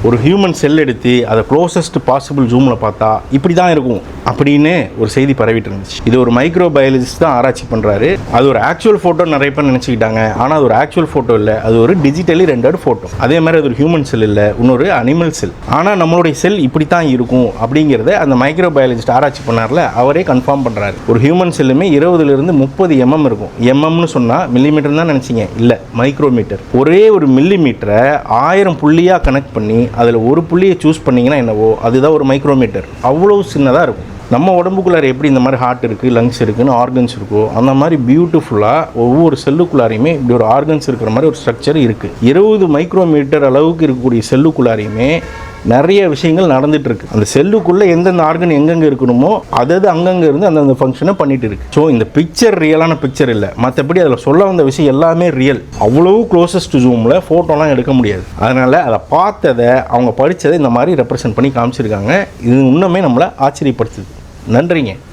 ஒரு ஹியூமன் செல் எடுத்து அதை க்ளோசஸ்ட் பாசிபிள் ஜூமில் பார்த்தா இப்படி தான் இருக்கும் அப்படின்னு ஒரு செய்தி பரவிட்டு இருந்துச்சு. இது ஒரு மைக்ரோ பயாலஜிஸ்ட் தான் ஆராய்ச்சி பண்ணுறாரு. அது ஒரு ஆக்சுவல் ஃபோட்டோ நிறைய பேர் நினச்சிக்கிட்டாங்க. ஆனால் அது ஒரு ஆக்சுவல் ஃபோட்டோ இல்லை, அது ஒரு டிஜிட்டலி ரெண்டட் ஃபோட்டோ. அதே மாதிரி அது ஒரு ஹியூமன் செல் இல்லை, இன்னொரு அனிமல் செல். ஆனால் நம்மளுடைய செல் இப்படி தான் இருக்கும் அப்படிங்கிறத அந்த மைக்ரோ பயாலஜிஸ்ட் ஆராய்ச்சி பண்ணார்ல, அவரே கன்ஃபார்ம் பண்ணுறாரு. ஒரு ஹியூமன் செல்லுமே 20 to 30 mm இருக்கும். எம்எம்னு சொன்னால் மில்லிமீட்டர் தான் நினச்சிங்க, இல்லை மைக்ரோமீட்டர். ஒரே ஒரு மில்லிமீட்டரை 1000 புள்ளியாக கனெக்ட் பண்ணி அதில் ஒரு புள்ளியை சூஸ் பண்ணிங்கன்னா என்னவோ அதுதான் ஒரு மைக்ரோமீட்டர். அவ்வளோ சின்னதாக இருக்கும். நம்ம உடம்புக்குள்ளார எப்படி இந்த மாதிரி ஹார்ட் இருக்குது, லங்ஸ் இருக்குன்னு ஆர்கன்ஸ் இருக்கோ, அந்த மாதிரி பியூட்டிஃபுல்லாக ஒவ்வொரு செல்லுக்குள்ளாரையுமே இப்படி ஒரு ஆர்கன்ஸ் இருக்கிற மாதிரி ஒரு ஸ்ட்ரக்சர் இருக்குது. 20 மைக்ரோமீட்டர் அளவுக்கு இருக்கக்கூடிய செல்லுக்குள்ளாரையுமே நிறைய விஷயங்கள் நடந்துட்டு இருக்கு. அந்த செல்லுக்குள்ளே எந்தெந்த ஆர்கன் எங்கெங்கே இருக்கணுமோ அதாவது அங்கங்கே இருந்து அந்தந்த ஃபங்க்ஷனை பண்ணிட்டு இருக்கு. ஸோ இந்த பிக்சர் ரியலான பிக்சர் இல்லை, மற்றபடி அதில் சொல்ல வந்த விஷயம் எல்லாமே ரியல். அவ்வளவு க்ளோசஸ்ட் ஜூமில் ஃபோட்டோலாம் எடுக்க முடியாது. அதனால் அதை பார்த்ததை அவங்க படித்ததை இந்த மாதிரி ரெப்ரசென்ட் பண்ணி காமிச்சிருக்காங்க. இது இன்னுமே நம்மளை ஆச்சரியப்படுத்துது. நன்றிங்க.